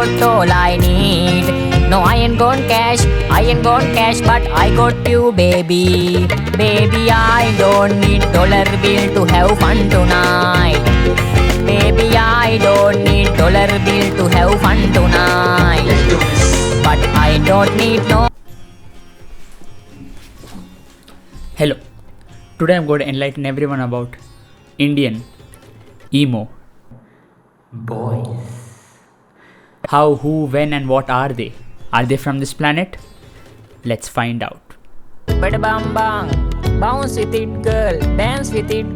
got all I need. No, I ain't got cash, but I got you, baby. Baby, I don't need dollar bill to have fun tonight. Baby, I don't need dollar bill to have fun tonight. But I don't need no. Hello, today I'm going to enlighten everyone about Indian emo boys. How, who, when, and what are they? Are they from this planet? Let's find out. Bada bang bang, bounce with it, girl, dance with it.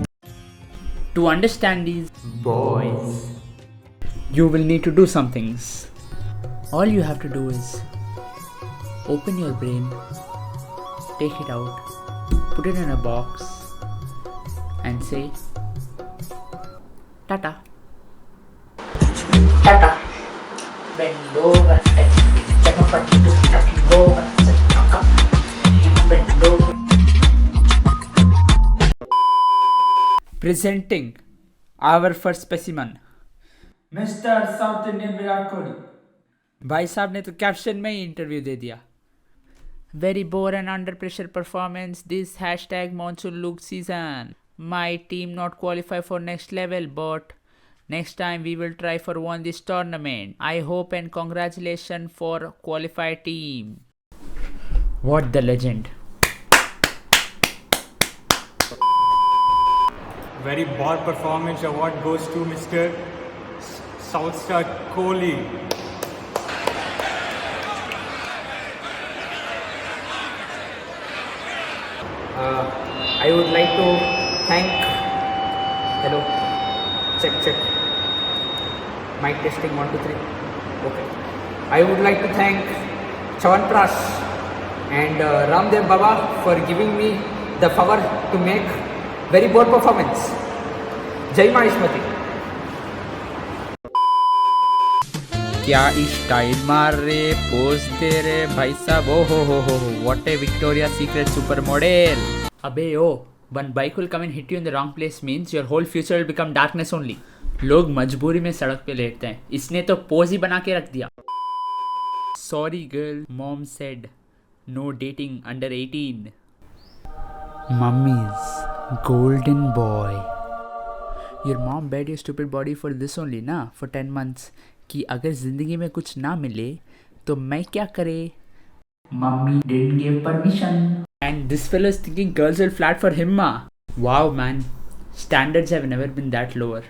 To understand these boys, you will need to do some things. All you have to do is open your brain, take it out, put it in a box, and say Tata. Tata. Bend over, step up and go over, bend over. Presenting our first specimen, Mr. South Indian Virat Kohli. भाई साहब ने तो caption में ही interview दे दिया. Very bored and under pressure performance this hashtag monsoon look season. My team not qualify for next level, but next time we will try for won this tournament. I hope and congratulations for qualified team. What the legend. Very bold performance. Award goes to Mr. Southstar Kohli. I would like to thank. Hello. Check. Mic testing 1 2 3. Okay. I would like to thank Chawanprash and Ramdev Baba for giving me the power to make very bold performance. Jai Maheshmati. क्या style मार रे, pose दे रे भाई साहब. ओ हो what A Victoria secret super model. अबे ओ, one bike will come and hit you in the wrong place means your whole future will become darkness only. लोग मजबूरी में सड़क पे लेटते हैं, इसने तो पोज ही बना के रख दिया. Sorry girl, mom said no dating under 18. Mummy's golden boy. Your mom bed your stupid body for this only ना, for 10 months. कि अगर जिंदगी में कुछ ना मिले तो मैं क्या करे. Mummy didn't give permission. And this fellow is thinking girls will flat for him, ma. Wow, man. Standards have never been that lower.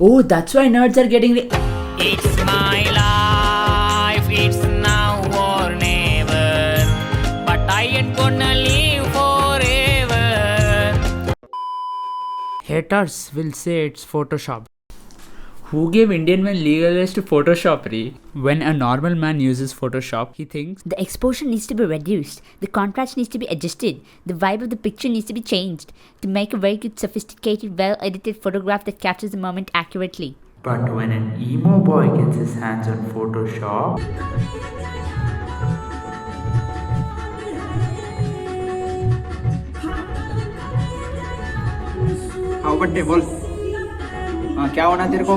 Oh, that's why nerds are getting It's my life, it's now or never. But I ain't gonna live forever. Haters will say it's Photoshop. Who gave Indian men legal rights to Photoshop, re? When a normal man uses Photoshop, he thinks the exposure needs to be reduced, the contrast needs to be adjusted, the vibe of the picture needs to be changed to make a very good, sophisticated, well-edited photograph that captures the moment accurately. But when an emo boy gets his hands on Photoshop, हाँ बड्डे बोल. हाँ क्या होना तेरे को.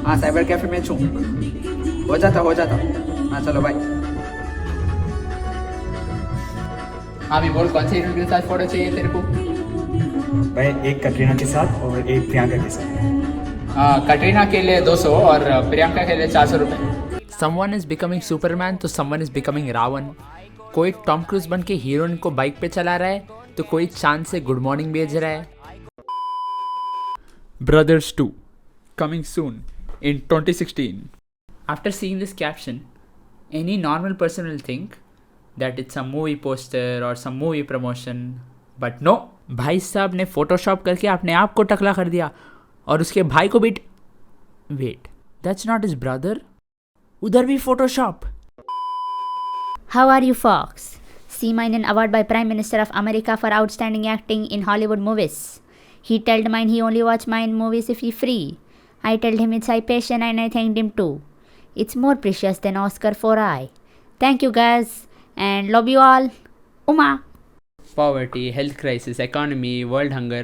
हाँ cyber cafe में छू. हो जाता. हाँ चलो भाई. हाँ भी बोल, कौन से हीरोइन के साथ फोटो चाहिए तेरे को. भाई एक कटरीना के साथ और एक प्रियंका के साथ. हाँ कटरीना के लिए 200 और प्रियंका के लिए 400 रुपये. someone is becoming Superman तो someone is becoming रावण. कोई टॉम क्रूज बन के हीरोइन को बाइक पे चला रहा है तो कोई चांद से गुड मॉर्निंग भेज रहा है. Brothers 2 coming soon in 2016. After seeing this caption, any normal person will think that it's a movie poster or some movie promotion. But no, भाई साहब ने फोटोशॉप करके अपने आप को टकला कर दिया और उसके भाई को भी. Wait, that's not his brother? उधर भी Photoshop. How are you folks? See mine an award by Prime Minister of America for outstanding acting in Hollywood movies. He told mine he only watch mine movies if he free. I told him it's high passion and I thanked him too. It's more precious than Oscar for I. Thank you guys and love you all. Uma. Poverty, health crisis, economy, world hunger.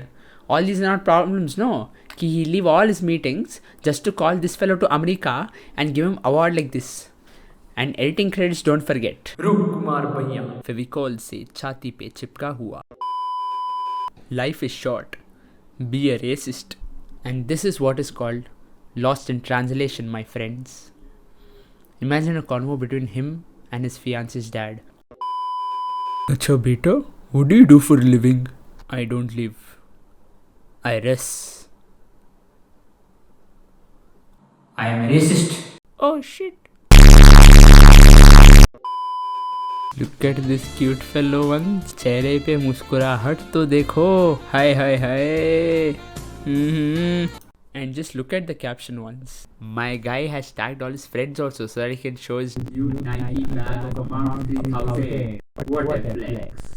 All these are not problems, no. कि he leave all his meetings just to call this fellow to America and give him award like this. And editing credits don't forget. रूप कुमार भैया फेविकॉल से छाती पे चिपका हुआ. Life is short. Be a racist. And this is what is called lost in translation, my friends. Imagine a convo between him and his fiance's dad. Acha beta, what do you do for a living? I don't live. I rest. I am a racist. Oh shit. Look at this cute fellow once. चेहरे पे मुस्कुराहट तो देखो. हाय हाय हाय. And just look at the caption once. My guy has tagged all his friends also so that he can show his new Nike bag of amount 3,000. What a flex.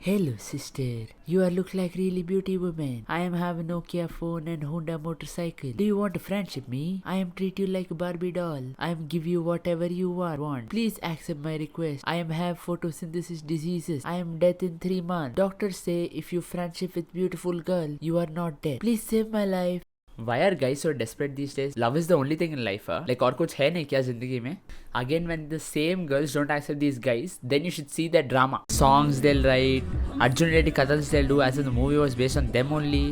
Hello sister, you are look like really beauty woman. I am have a Nokia phone and Honda motorcycle. Do you want to friendship me? I am treat you like a Barbie doll. I am give you whatever you want. Please accept my request. I am have photosynthesis diseases. I am death in 3 months. Doctors say if you friendship with beautiful girl, you are not dead. Please save my life. Why are guys so desperate these days? Love is the only thing in life, huh? Like और कुछ है नहीं क्या जिंदगी में? Again, when the same girls don't accept these guys, then you should see their drama. Songs they'll write, Arjun Reddy Kathas they'll do as if the movie was based on them only.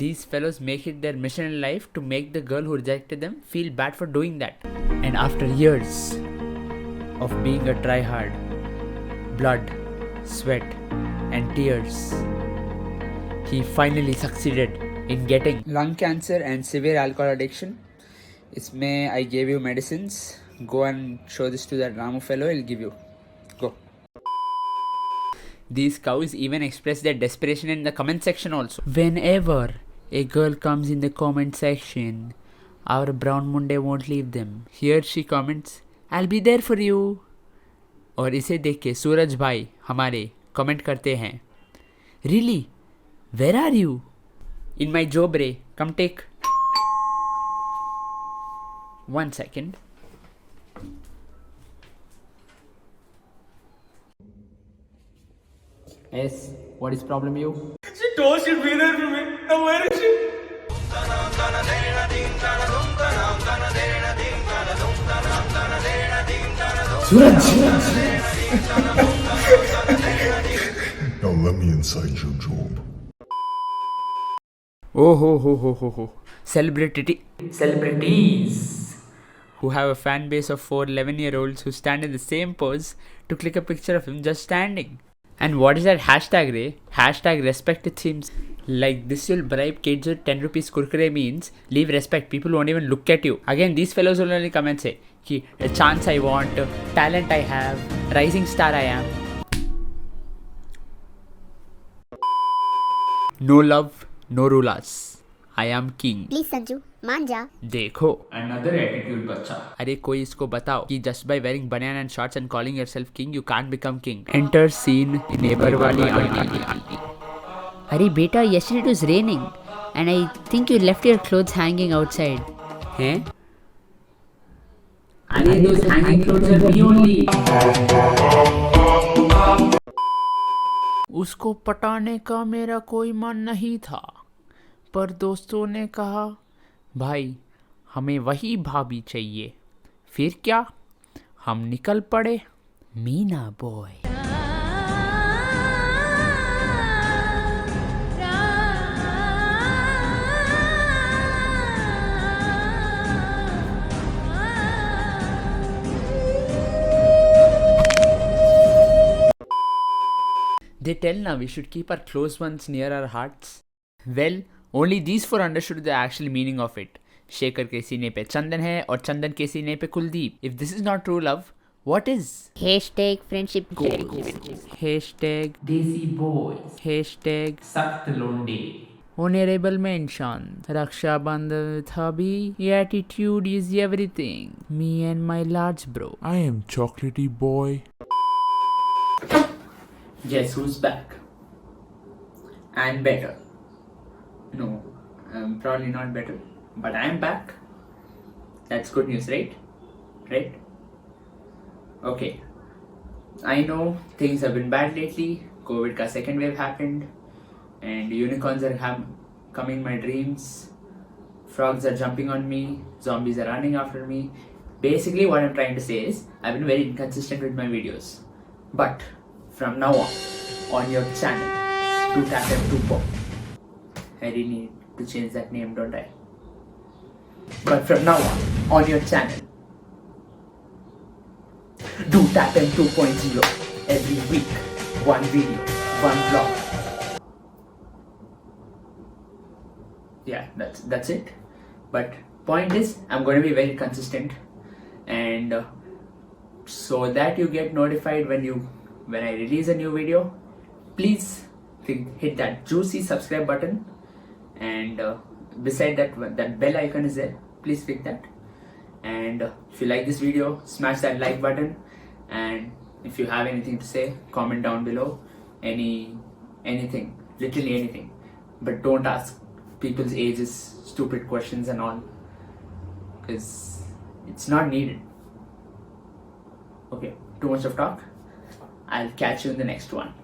These fellows make it their mission in life to make the girl who rejected them feel bad for doing that. And after years of being a tryhard, blood, sweat and tears, he finally succeeded in getting lung cancer and severe alcohol addiction. Isme I gave you medicines. Go and show this to that Ramu fellow, he'll give you. Go. These cows even express their desperation in the comment section also. Whenever a girl comes in the comment section, our brown Munde won't leave them. Here she comments, I'll be there for you. और इसे देख के सूरज भाई हमारे comment करते हैं, Really? Where are you? In my job रे, come take. 1 second. Yes, what is problem you? She told she'd be there for me. Now where is she? Now let me inside your job. Oh ho. Celebrities who have a fan base of 4 11-year-olds who stand in the same pose to click a picture of him just standing. And what is that hashtag, Ray? Hashtag respect it seems. Like this will bribe kids with 10 rupees kurkure means leave respect. People won't even look at you. Again, these fellows will only come and say, ki, a chance I want, talent I have, rising star I am. No love, no rulers. I am king. Please Sanju, मान जा. देखो another attitude बच्चा. अरे कोई इसको बताओ कि just by wearing banana and shorts and calling yourself king you can't become king. Enter scene neighbor वाली auntie. Arey beta, yesterday it was raining and I think you left your clothes hanging outside. हैं? अरे those hanging clothes are me only. उसको पटाने का मेरा कोई मन नहीं था, पर दोस्तों ने कहा भाई हमें वही भाभी चाहिए. फिर क्या, हम निकल पड़े. Meena boy. They tell now we should keep our close ones near our hearts. Well, only these 4 understood the actual meaning of it. Shekhar के सीने पे चंदन है और चंदन के सीने पे Kuldeep. If this is not true love, what is? Hashtag friendship. Hashtag Desi Boys. Hashtag Sakt Londe. Honorable mention. Raksha Bandhan Thabi. Attitude is everything. Me and my large bro. I am chocolatey boy. Guess who's back? And better. No, probably not better, but I am back. That's good news, right? Right? Okay. I know things have been bad lately. COVID ka second wave happened, and unicorns are coming in my dreams. Frogs are jumping on me. Zombies are running after me. Basically, what I'm trying to say is I've been very inconsistent with my videos. But from now on your channel, do tap M2 I really need to change that name, don't I? But from now on your channel, do tap M 2.0 every week. One video, one vlog. Yeah, that's it. But point is, I'm going to be very consistent, and so that you get notified when I release a new video, please hit that juicy subscribe button, and beside that bell icon is there. Please click that, and if you like this video, smash that like button, and if you have anything to say, comment down below. Anything, literally anything, but don't ask people's ages, stupid questions and all, because it's not needed. Okay, too much of talk. I'll catch you in the next one.